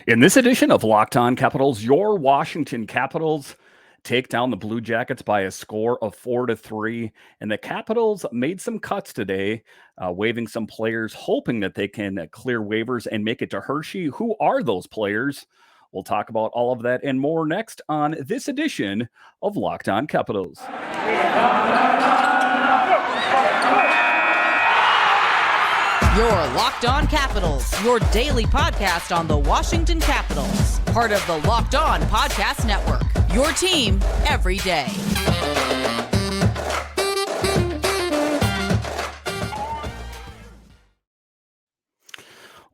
In this edition of Locked On Capitals, your Washington Capitals take down the Blue Jackets by a score of 4-3. And the Capitals made some cuts today, waiving some players, hoping that they can clear waivers and make it to Hershey. Who are those players? We'll talk about all of that and more next on this edition of Locked On Capitals. Your Locked On Capitals, your daily podcast on the Washington Capitals. Part of the Locked On Podcast Network, your team every day.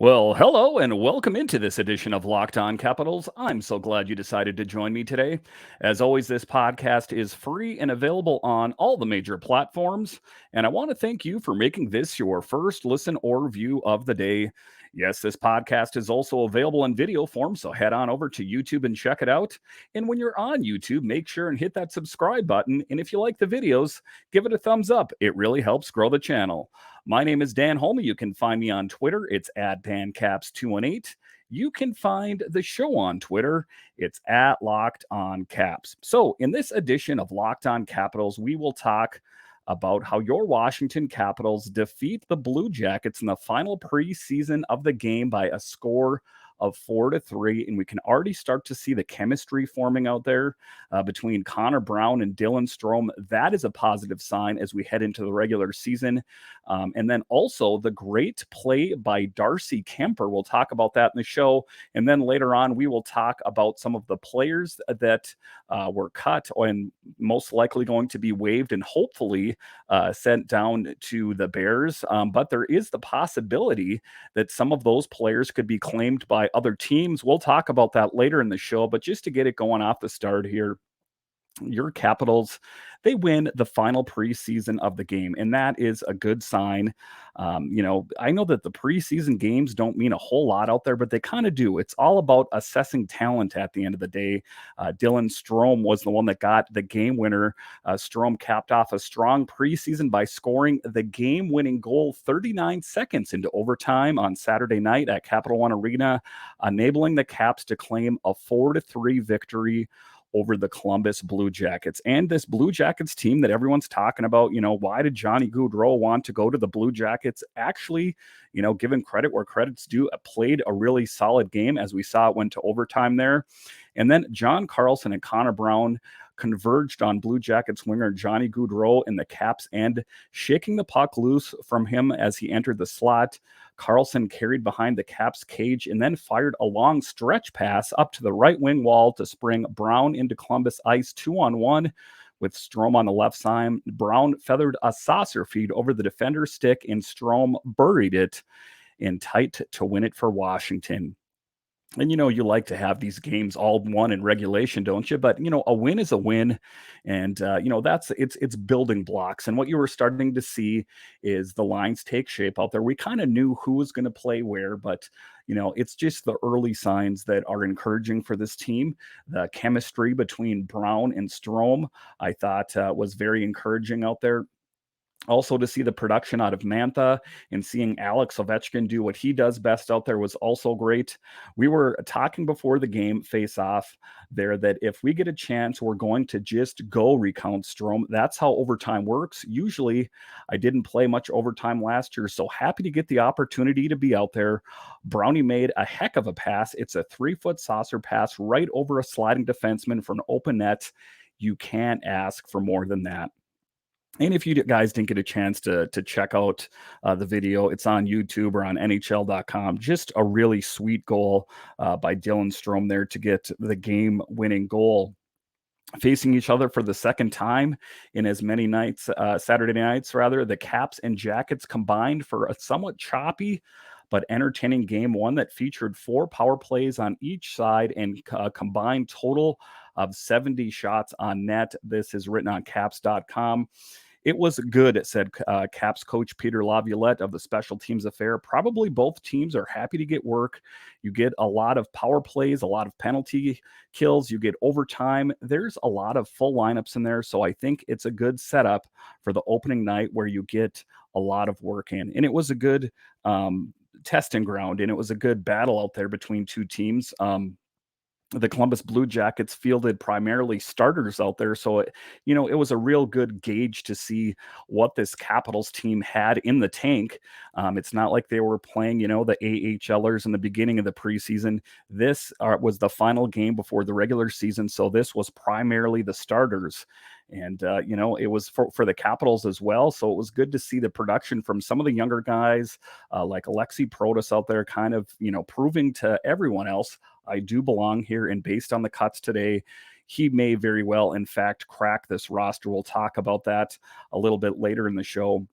Well, hello and welcome into this edition of Locked On Capitals. I'm so glad you decided to join me today. As always, this podcast is free and available on all the major platforms. And I want to thank you for making this your first listen or view of the day. Yes, this podcast is also available in video form, so head on over to YouTube and check it out. And when you're on YouTube, make sure and hit that subscribe button. And if you like the videos, give it a thumbs up. It really helps grow the channel. My name is Dan Holme. You can find me on Twitter. It's at DanCaps218. You can find the show on Twitter. It's at Locked On Caps. So in this edition of Locked On Capitals, we will talk about how your Washington Capitals defeat the Blue Jackets in the final preseason of the game by a score of 4-3, and we can already start to see the chemistry forming out there between Connor Brown and Dylan Strome. That is a positive sign as we head into the regular season. And then also the great play by Darcy Kuemper. We'll talk about that in the show. And then later on, we will talk about some of the players that were cut and most likely going to be waived and hopefully sent down to the Bears. But there is the possibility that some of those players could be claimed by other teams. We'll talk about that later in the show, but just to get it going off the start here, your Capitals, they win the final preseason of the game, and that is a good sign. I know that the preseason games don't mean a whole lot out there, but they kind of do. It's all about assessing talent at the end of the day. Dylan Strome was the one that got the game winner. Strome capped off a strong preseason by scoring the game-winning goal 39 seconds into overtime on Saturday night at Capital One Arena, enabling the Caps to claim a 4-3 victory over the Columbus Blue Jackets. And this Blue Jackets team that everyone's talking about, why did Johnny Gaudreau want to go to the Blue Jackets? Actually, given credit where credit's due, played a really solid game, as we saw it went to overtime there. And then John Carlson and Connor Brown converged on Blue Jackets winger Johnny Gaudreau in the Caps end, shaking the puck loose from him as he entered the slot. Carlson carried behind the Caps cage and then fired a long stretch pass up to the right wing wall to spring Brown into Columbus ice 2-on-1 with Strome on the left side. Brown feathered a saucer feed over the defender's stick and Strome buried it in tight to win it for Washington. And, you like to have these games all won in regulation, don't you? But, a win is a win. And, it's building blocks. And what you were starting to see is the lines take shape out there. We kind of knew who was going to play where, but, it's just the early signs that are encouraging for this team. The chemistry between Brown and Strome, I thought was very encouraging out there. Also, to see the production out of Mantha and seeing Alex Ovechkin do what he does best out there was also great. We were talking before the game face-off there that if we get a chance, we're going to just go recount Strome. That's how overtime works. Usually, I didn't play much overtime last year, so happy to get the opportunity to be out there. Brownie made a heck of a pass. It's a 3-foot saucer pass right over a sliding defenseman for an open net. You can't ask for more than that. And if you guys didn't get a chance to check out the video, it's on YouTube or on NHL.com. Just a really sweet goal by Dylan Strome there to get the game-winning goal. Facing each other for the second time in as many nights, Saturday nights rather, the Caps and Jackets combined for a somewhat choppy but entertaining game one that featured 4 power plays on each side and a combined total of 70 shots on net. This is written on caps.com. It was good, said Caps coach Peter Laviolette of the Special Teams Affair. Probably both teams are happy to get work. You get a lot of power plays, a lot of penalty kills. You get overtime. There's a lot of full lineups in there. So I think it's a good setup for the opening night where you get a lot of work in. And it was a good testing ground, and it was a good battle out there between two teams. The Columbus Blue Jackets fielded primarily starters out there. So, it was a real good gauge to see what this Capitals team had in the tank. It's not like they were playing, the AHLers in the beginning of the preseason. This was the final game before the regular season. So this was primarily the starters. And, it was for the Capitals as well. So it was good to see the production from some of the younger guys like Alexei Protas out there kind of, proving to everyone else, I do belong here. And based on the cuts today, he may very well, in fact, crack this roster. We'll talk about that a little bit later in the show.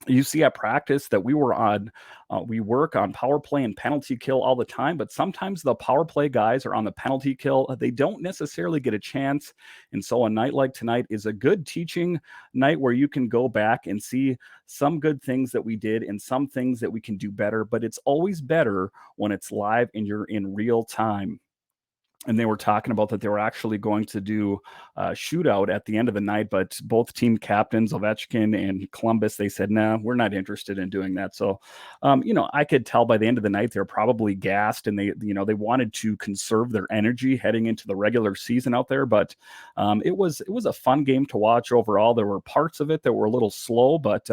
You see at practice that we work on power play and penalty kill all the time, but sometimes the power play guys are on the penalty kill. They don't necessarily get a chance. And so a night like tonight is a good teaching night where you can go back and see some good things that we did and some things that we can do better, but it's always better when it's live and you're in real time. And they were talking about that they were actually going to do a shootout at the end of the night, but both team captains, Ovechkin and Columbus, they said, no, we're not interested in doing that. So, I could tell by the end of the night, they're probably gassed and they wanted to conserve their energy heading into the regular season out there. But it was a fun game to watch overall. There were parts of it that were a little slow, but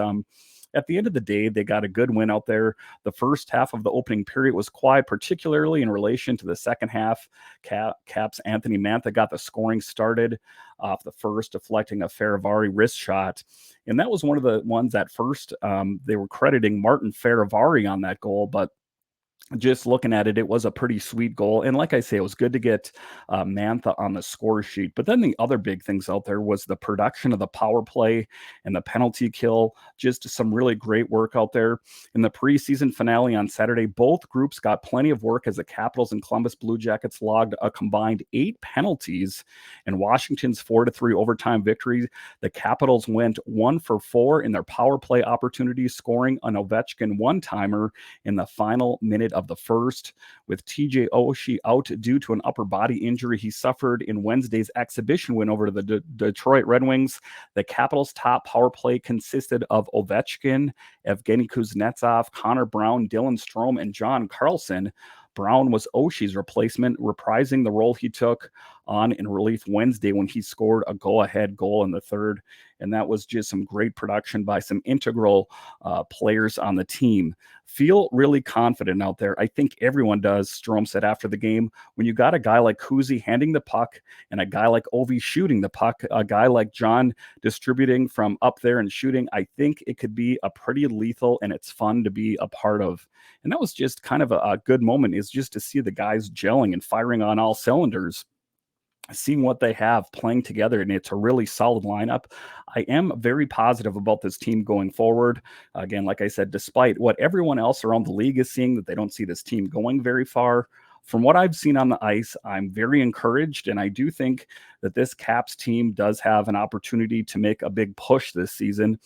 at the end of the day, they got a good win out there. The first half of the opening period was quiet, particularly in relation to the second half. Caps Anthony Mantha got the scoring started off the first, deflecting a Faravari wrist shot. And that was one of the ones at first they were crediting Martin Faravari on that goal, but just looking at it, it was a pretty sweet goal. And like I say, it was good to get Mantha on the score sheet. But then the other big things out there was the production of the power play and the penalty kill. Just some really great work out there. In the preseason finale on Saturday, both groups got plenty of work as the Capitals and Columbus Blue Jackets logged a combined 8 penalties. In Washington's 4-3 overtime victory, the Capitals went 1 for 4 in their power play opportunities, scoring an Ovechkin one-timer in the final minute of the first. With TJ Oshie out due to an upper body injury he suffered in Wednesday's exhibition win over to the Detroit Red Wings, the Capitals' top power play consisted of Ovechkin, Evgeny Kuznetsov, Connor Brown, Dylan Strome, and John Carlson. Brown was Oshie's replacement, reprising the role he took on in relief Wednesday when he scored a go-ahead goal in the third. And that was just some great production by some integral players on the team. Feel really confident out there. I think everyone does, Strome said after the game. When you got a guy like Kuzi handing the puck and a guy like Ovi shooting the puck, a guy like John distributing from up there and shooting, I think it could be a pretty lethal and it's fun to be a part of. And that was just kind of a good moment, is just to see the guys gelling and firing on all cylinders, seeing what they have playing together, and it's a really solid lineup. I am very positive about this team going forward. Again, like I said, despite what everyone else around the league is seeing, that they don't see this team going very far. From what I've seen on the ice, I'm very encouraged, and I do think that this Caps team does have an opportunity to make a big push this season.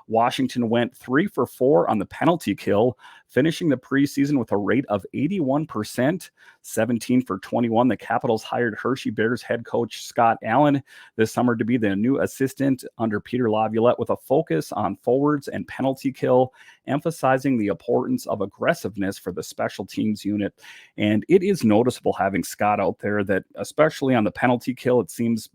Washington went 3 for 4 on the penalty kill, finishing the preseason with a rate of 81%, 17 for 21. The Capitals hired Hershey Bears head coach Scott Allen this summer to be the new assistant under Peter Laviolette, with a focus on forwards and penalty kill, emphasizing the importance of aggressiveness for the special teams unit. And it is noticeable having Scott out there that, especially on the penalty kill, it seems,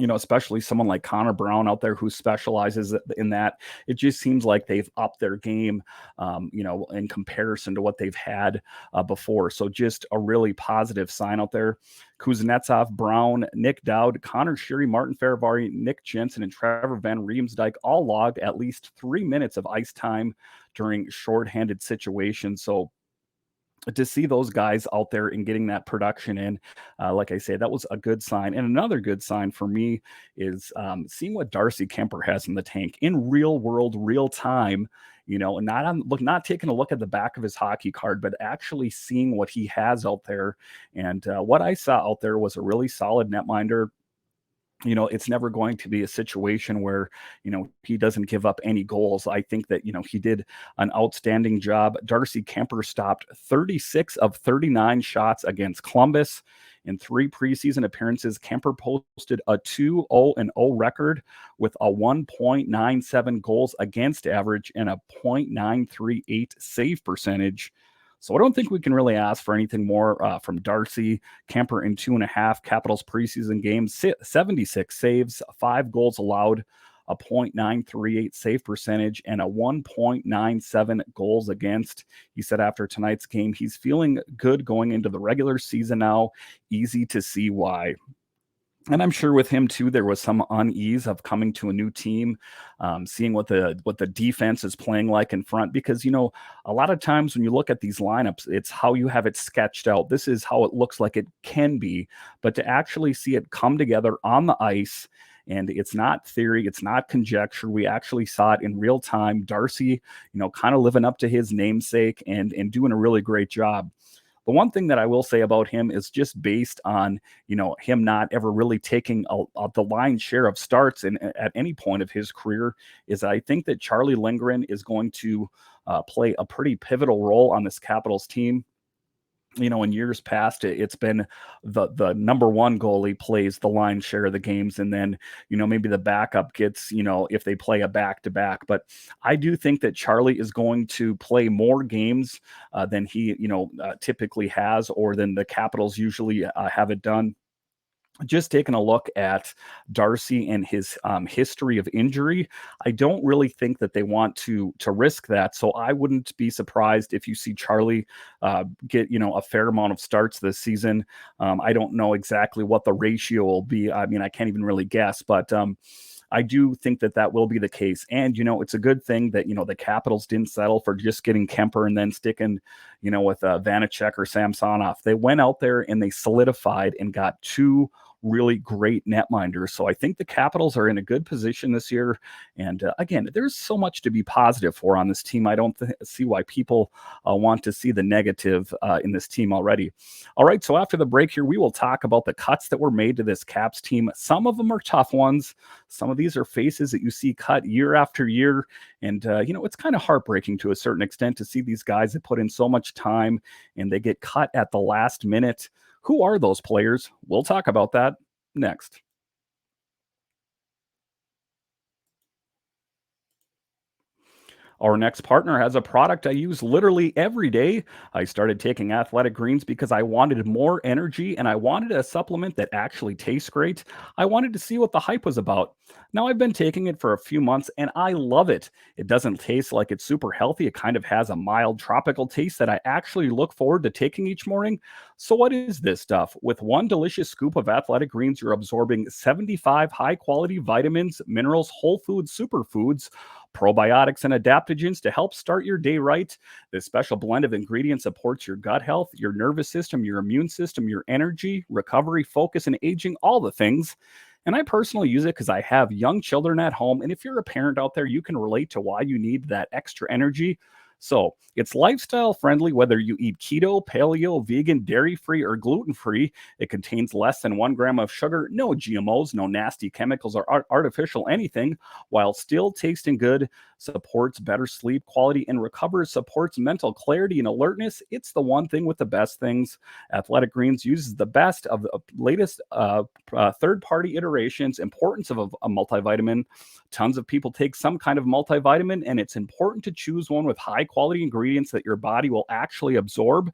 especially someone like Connor Brown out there who specializes in that, it just seems like they've upped their game, in comparison to what they've had before. So just a really positive sign out there. Kuznetsov, Brown, Nic Dowd, Connor Sheary, Martin Faravari, Nick Jensen, and Trevor Van Riemsdyk all logged at least 3 minutes of ice time during shorthanded situations. So to see those guys out there and getting that production in, like I say, that was a good sign. And another good sign for me is seeing what Darcy Kuemper has in the tank in real world, real time, not taking a look at the back of his hockey card, but actually seeing what he has out there. And what I saw out there was a really solid netminder. It's never going to be a situation where, he doesn't give up any goals. I think that, he did an outstanding job. Darcy Kuemper stopped 36 of 39 shots against Columbus. In 3 preseason appearances, Kuemper posted a 2-0-0 record with a 1.97 goals against average and a .938 save percentage. So I don't think we can really ask for anything more from Darcy Kuemper in 2.5 Capitals preseason games, 76 saves, 5 goals allowed, a .938 save percentage, and a 1.97 goals against. He said after tonight's game, he's feeling good going into the regular season now. Easy to see why. And I'm sure with him too, there was some unease of coming to a new team, seeing what the defense is playing like in front. Because a lot of times when you look at these lineups, it's how you have it sketched out. This is how it looks like it can be, but to actually see it come together on the ice. And it's not theory, it's not conjecture. We actually saw it in real time. Darcy, kind of living up to his namesake and doing a really great job. The one thing that I will say about him is just based on, him not ever really taking the lion's share of starts at any point of his career, is I think that Charlie Lindgren is going to play a pretty pivotal role on this Capitals team. In years past, it's been the number one goalie plays the lion's share of the games, and then maybe the backup gets if they play a back-to-back. But I do think that Charlie is going to play more games than he typically has, or than the Capitals usually have it done. Just taking a look at Darcy and his history of injury, I don't really think that they want to risk that. So I wouldn't be surprised if you see Charlie get a fair amount of starts this season. I don't know exactly what the ratio will be. I mean, I can't even really guess, but I do think that will be the case. And, it's a good thing that, the Capitals didn't settle for just getting Kuemper and then sticking, with Vanacek or Samsonov. They went out there and they solidified and got 2 really great netminders. So I think the Capitals are in a good position this year. And again, there's so much to be positive for on this team. I don't see why people want to see the negative in this team already. All right, so after the break here, we will talk about the cuts that were made to this Caps team. Some of them are tough ones. Some of these are faces that you see cut year after year. And, it's kind of heartbreaking to a certain extent to see these guys that put in so much time and they get cut at the last minute. Who are those players? We'll talk about that next. Our next partner has a product I use literally every day. I started taking Athletic Greens because I wanted more energy and I wanted a supplement that actually tastes great. I wanted to see what the hype was about. Now I've been taking it for a few months and I love it. It doesn't taste like it's super healthy. It kind of has a mild tropical taste that I actually look forward to taking each morning. So what is this stuff? With one delicious scoop of Athletic Greens, you're absorbing 75 high-quality vitamins, minerals, whole foods, superfoods, probiotics, and adaptogens to help start your day right. This special blend of ingredients supports your gut health, your nervous system, your immune system, your energy, recovery, focus, and aging, all the things. And I personally use it because I have young children at home. And if you're a parent out there, you can relate to why you need that extra energy. So it's lifestyle friendly, whether you eat keto, paleo, vegan, dairy-free, or gluten-free. It contains less than 1 gram of sugar, no GMOs, no nasty chemicals or artificial anything, while still tasting good, supports better sleep quality, and recovers, supports mental clarity and alertness. It's the one thing with the best things. Athletic Greens uses the best of the latest third-party iterations, importance of a multivitamin. Tons of people take some kind of multivitamin, and it's important to choose one with high quality ingredients that your body will actually absorb.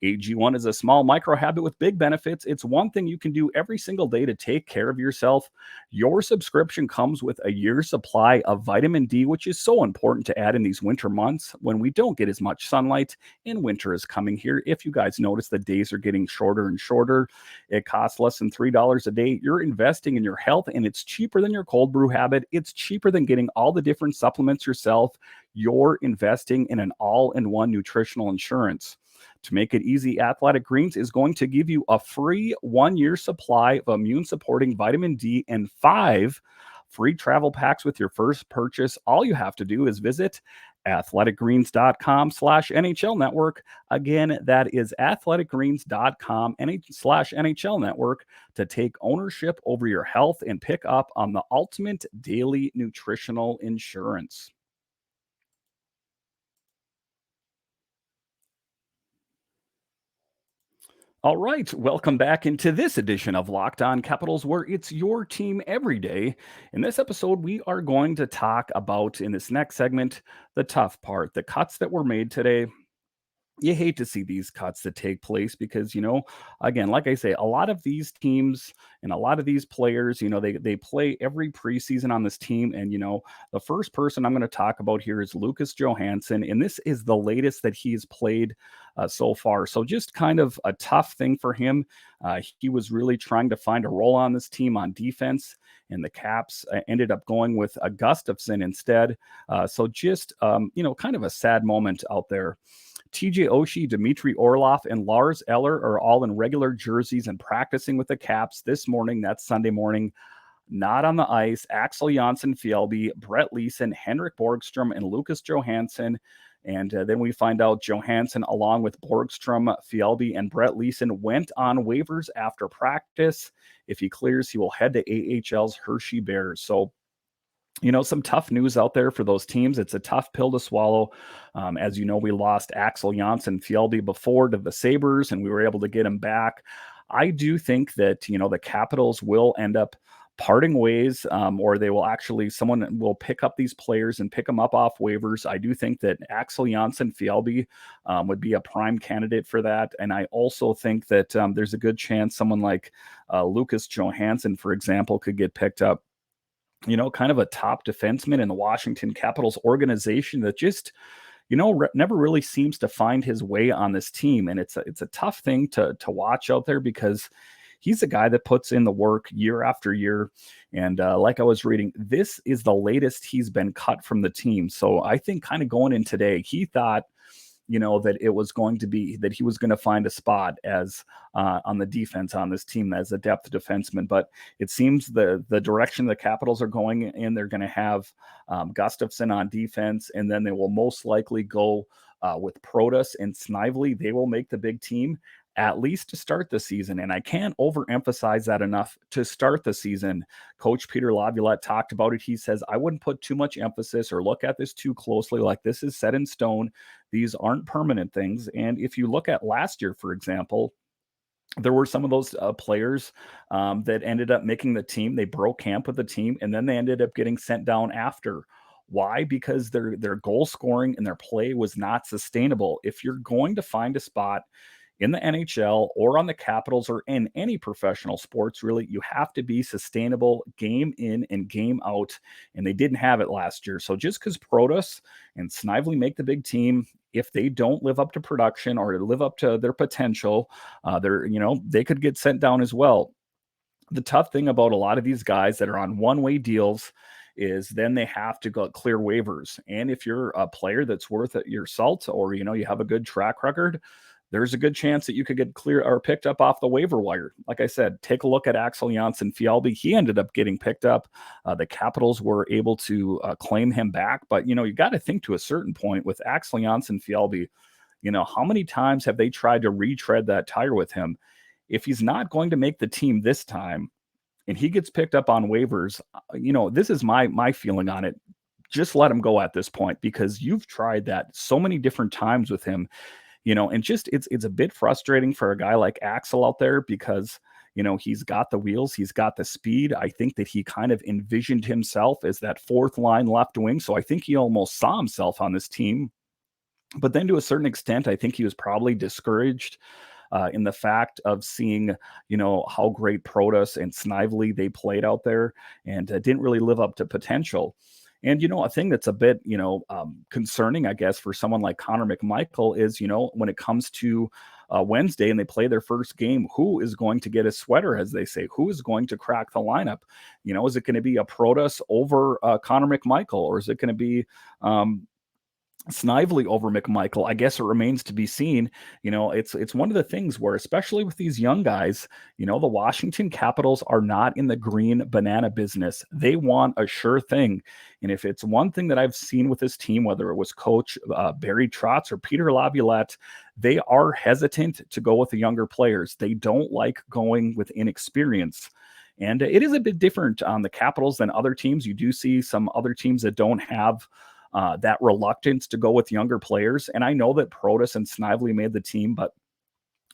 AG1 is a small micro habit with big benefits. It's one thing you can do every single day to take care of yourself. Your subscription comes with a year's supply of vitamin D, which is so important to add in these winter months when we don't get as much sunlight and winter is coming here. If you guys notice, the days are getting shorter and shorter. It costs less than $3 a day. You're investing in your health, and it's cheaper than your cold brew habit. It's cheaper than getting all the different supplements yourself. You're investing in an all-in-one nutritional insurance. To make it easy, Athletic Greens is going to give you a free 1-year supply of immune-supporting vitamin D and 5 free travel packs with your first purchase. All you have to do is visit athleticgreens.com/NHL network. Again, that is athleticgreens.com/NHL network to take ownership over your health and pick up on the ultimate daily nutritional insurance. All right, welcome back into this edition of Locked On Capitals, where it's your team every day. In this episode, we are going to talk about, in this next segment, the tough part, the cuts that were made today. You hate to see these cuts that take place because, again, like I say, a lot of these teams and a lot of these players, they play every preseason on this team. And, the first person I'm going to talk about here is Lucas Johansen. And this is the latest that he's played so far. So just kind of a tough thing for him. He was really trying to find a role on this team on defense, and the Caps ended up going with Gustafsson instead. So just, kind of a sad moment out there. TJ Oshie, Dmitry Orlov, and Lars Eller are all in regular jerseys and practicing with the Caps this morning. That's Sunday morning. Not on the ice, Axel Jonsson-Fjallby, Brett Leason, Henrik Borgstrom, and Lucas Johansen. And then we find out Johansen, along with Borgstrom, Fjallby, and Brett Leason, went on waivers after practice. If he clears, he will head to AHL's Hershey Bears. So, some tough news out there for those teams. It's a tough pill to swallow. As you know, we lost Axel Jonsson-Fjallby before to the Sabres, and we were able to get him back. I do think that, the Capitals will end up parting ways, or they will someone will pick up these players and pick them up off waivers. I do think that Axel Jonsson-Fjallby would be a prime candidate for that. And I also think that there's a good chance someone like Lucas Johansen, for example, could get picked up. Kind of a top defenseman in the Washington Capitals organization that just, never really seems to find his way on this team. And it's a tough thing to watch out there because he's a guy that puts in the work year after year. And like I was reading, this is the latest he's been cut from the team. So I think kind of going in today, he thought, that it was going to be that he was going to find a spot as on the defense on this team as a depth defenseman. But it seems the direction the Capitals are going in, they're going to have Gustafsson on defense, and then they will most likely go with Protas and Snively. They will make the big team, at least to start the season. And I can't overemphasize that enough. To start the season, Coach Peter Laviolette talked about it. He says, I wouldn't put too much emphasis or look at this too closely. Like, this is set in stone. These aren't permanent things. And if you look at last year, for example, there were some of those players that ended up making the team. They broke camp with the team, and then they ended up getting sent down after. Why? Because their goal scoring and their play was not sustainable. If you're going to find a spot in the NHL or on the Capitals or in any professional sports, really, you have to be sustainable game in and game out. And they didn't have it last year. So just because Protas and Snively make the big team, if they don't live up to production or live up to their potential, they could get sent down as well. The tough thing about a lot of these guys that are on one-way deals is then they have to go clear waivers. And if you're a player that's worth your salt, or, you have a good track record, there's a good chance that you could get clear or picked up off the waiver wire. Like I said, take a look at Axel Jonsson-Fjallby. He ended up getting picked up. The Capitals were able to claim him back. But, you got to think to a certain point with Axel Jonsson-Fjallby, how many times have they tried to retread that tire with him? If he's not going to make the team this time and he gets picked up on waivers, this is my feeling on it. Just let him go at this point, because you've tried that so many different times with him. And just it's a bit frustrating for a guy like Axel out there because, he's got the wheels, he's got the speed. I think that he kind of envisioned himself as that fourth line left wing. So I think he almost saw himself on this team. But then to a certain extent, I think he was probably discouraged in the fact of seeing, how great Protas and Snively they played out there, and didn't really live up to potential. And, a thing that's a bit, concerning, I guess, for someone like Connor McMichael is, when it comes to Wednesday and they play their first game, who is going to get a sweater, as they say? Who is going to crack the lineup? Is it going to be a Protas over Connor McMichael, or is it going to be, Snively over McMichael, I guess it remains to be seen. It's one of the things where, especially with these young guys, the Washington Capitals are not in the green banana business. They want a sure thing. And if it's one thing that I've seen with this team, whether it was Coach Barry Trotz or Peter Laviolette, they are hesitant to go with the younger players. They don't like going with inexperience. And it is a bit different on the Capitals than other teams. You do see some other teams that don't have that reluctance to go with younger players. And I know that Protas and Snively made the team, but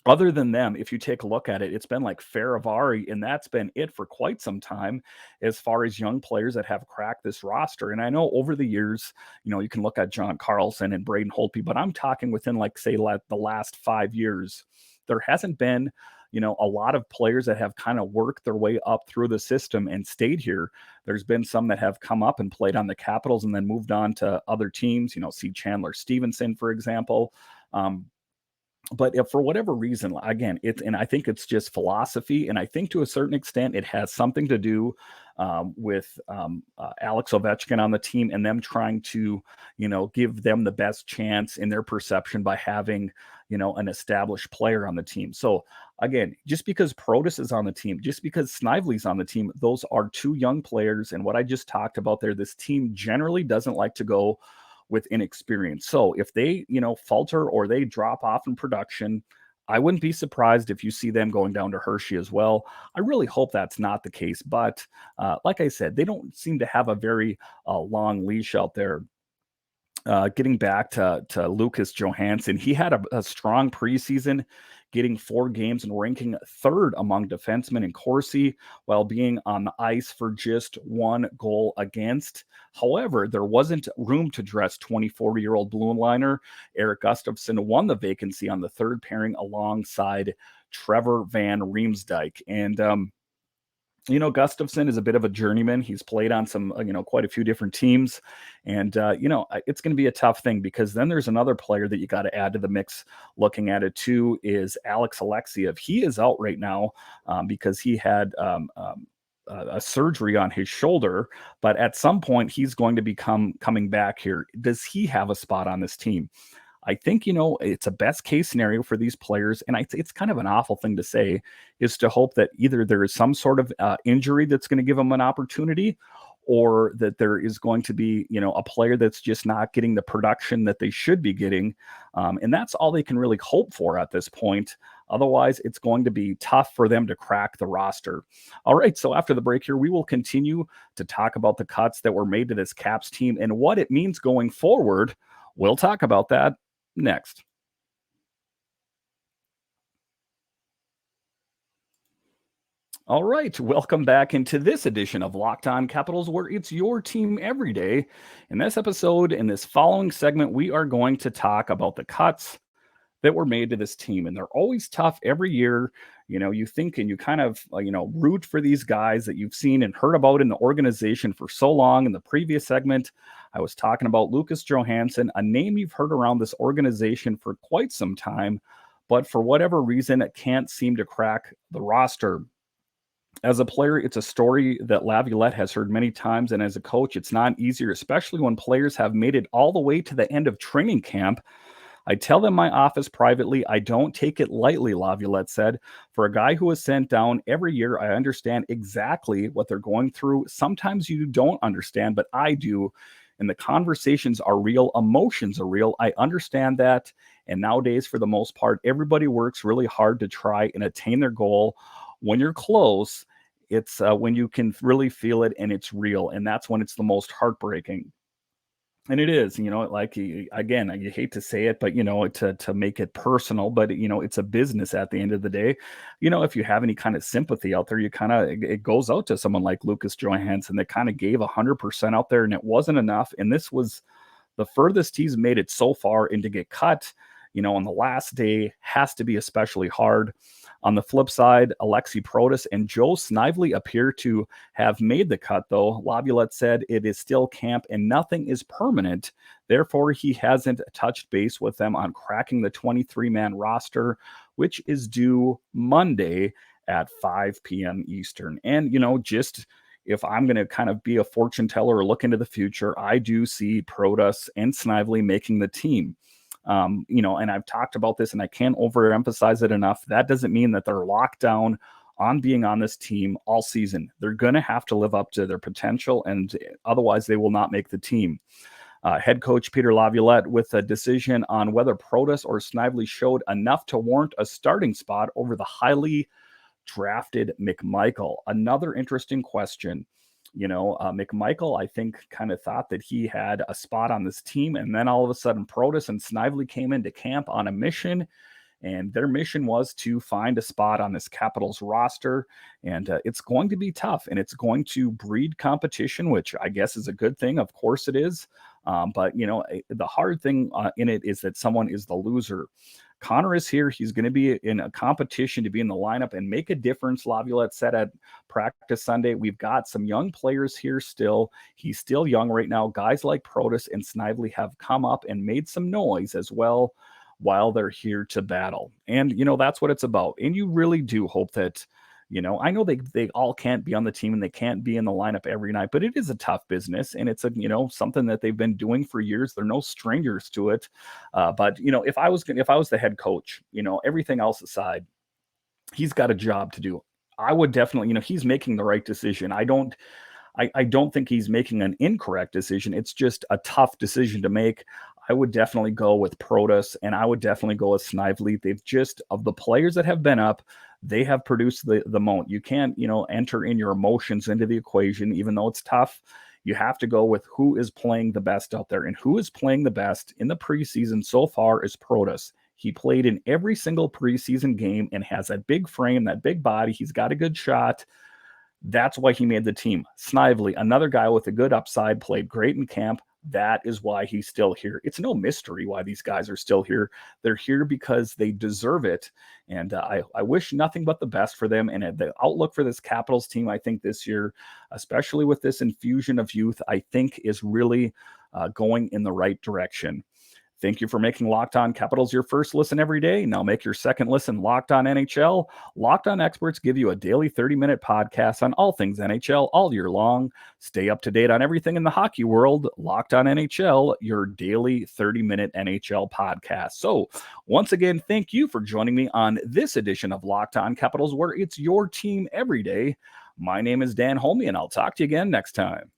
other than them, if you take a look at it, it's been like Faravari, and that's been it for quite some time as far as young players that have cracked this roster. And I know over the years, you can look at John Carlson and Braden Holtby, but I'm talking within, like, say, the last 5 years, there hasn't been a lot of players that have kind of worked their way up through the system and stayed here. There's been some that have come up and played on the Capitals and then moved on to other teams, see Chandler Stevenson, for example. But if for whatever reason, again, and I think it's just philosophy, and I think to a certain extent it has something to do with Alex Ovechkin on the team and them trying to, give them the best chance in their perception by having, an established player on the team. So again, just because Protas is on the team, just because Snively's on the team, those are two young players. And what I just talked about there, this team generally doesn't like to go with inexperience. So if they, falter or they drop off in production, I wouldn't be surprised if you see them going down to Hershey as well. I really hope that's not the case. But like I said, they don't seem to have a very long leash out there. Getting back to Lucas Johansen, he had a strong preseason, getting 4 games and ranking third among defensemen in Corsi while being on the ice for just 1 goal against. However, there wasn't room to dress 24-year-old blue liner. Eric Gustafsson won the vacancy on the third pairing alongside Trevor Van Riemsdyk. And Gustafsson is a bit of a journeyman. He's played on some, quite a few different teams. And, it's going to be a tough thing because then there's another player that you got to add to the mix. Looking at it too is Alex Alexiev. He is out right now because he had a surgery on his shoulder, but at some point he's going to be coming back here. Does he have a spot on this team? I think, it's a best case scenario for these players. And it's kind of an awful thing to say, is to hope that either there is some sort of injury that's going to give them an opportunity, or that there is going to be, a player that's just not getting the production that they should be getting. And that's all they can really hope for at this point. Otherwise, it's going to be tough for them to crack the roster. All right, so after the break here, we will continue to talk about the cuts that were made to this Caps team and what it means going forward. We'll talk about that next. All right, welcome back into this edition of Locked On Capitals, where it's your team every day. In this episode, in this following segment, we are going to talk about the cuts that were made to this team. And they're always tough every year. You think and you kind of, root for these guys that you've seen and heard about in the organization for so long. In the previous segment, I was talking about Lucas Johansen, a name you've heard around this organization for quite some time, but for whatever reason, it can't seem to crack the roster. As a player, it's a story that Laviolette has heard many times, and as a coach, it's not easier, especially when players have made it all the way to the end of training camp. I tell them in my office privately, I don't take it lightly, Laviolette said. For a guy who is sent down every year, I understand exactly what they're going through. Sometimes you don't understand, but I do. And the conversations are real. Emotions are real. I understand that. And nowadays, for the most part, everybody works really hard to try and attain their goal. When you're close, it's when you can really feel it and it's real. And that's when it's the most heartbreaking. And it is, like, again, you hate to say it, but, to make it personal, but, it's a business at the end of the day. If you have any kind of sympathy out there, it goes out to someone like Lucas Johansen that kind of gave 100% out there, and it wasn't enough. And this was the furthest he's made it so far, and to get cut, on the last day has to be especially hard. On the flip side, Alexi Protas and Joe Snively appear to have made the cut, though. Laviolette said it is still camp and nothing is permanent. Therefore, he hasn't touched base with them on cracking the 23-man roster, which is due Monday at 5 p.m. Eastern. And, if I'm going to kind of be a fortune teller or look into the future, I do see Protas and Snively making the team. And I've talked about this and I can't overemphasize it enough. That doesn't mean that they're locked down on being on this team all season. They're going to have to live up to their potential, and otherwise they will not make the team. Head coach Peter Laviolette with a decision on whether Protas or Snively showed enough to warrant a starting spot over the highly drafted McMichael. Another interesting question. McMichael, I think, kind of thought that he had a spot on this team, and then all of a sudden Protas and Snively came into camp on a mission, and their mission was to find a spot on this Capitals roster. And it's going to be tough, and it's going to breed competition, which I guess is a good thing. Of course it is. But the hard thing in it is that someone is the loser. Connor is here. He's going to be in a competition to be in the lineup and make a difference. Laviolette said at practice Sunday, we've got some young players here still. He's still young right now. Guys like Protas and Snively have come up and made some noise as well while they're here to battle. And, that's what it's about. And you really do hope that, I know they all can't be on the team and they can't be in the lineup every night, but it is a tough business, and it's something that they've been doing for years. They're no strangers to it. But if I was the head coach, everything else aside, he's got a job to do. I would definitely, he's making the right decision. I don't think he's making an incorrect decision. It's just a tough decision to make. I would definitely go with Protas, and I would definitely go with Snively. They've just, of the players that have been up, they have produced the most. You can't, enter in your emotions into the equation, even though it's tough. You have to go with who is playing the best out there, and who is playing the best in the preseason so far is Protas. He played in every single preseason game and has that big frame, that big body. He's got a good shot. That's why he made the team. Snively, another guy with a good upside, played great in camp. That is why he's still here. It's no mystery why these guys are still here. They're here because they deserve it. And I wish nothing but the best for them. And the outlook for this Capitals team, I think this year, especially with this infusion of youth, I think is really going in the right direction. Thank you for making Locked On Capitals your first listen every day. Now make your second listen Locked On NHL. Locked On experts give you a daily 30-minute podcast on all things NHL all year long. Stay up to date on everything in the hockey world. Locked On NHL, your daily 30-minute NHL podcast. So once again, thank you for joining me on this edition of Locked On Capitals, where it's your team every day. My name is Dan Holme, and I'll talk to you again next time.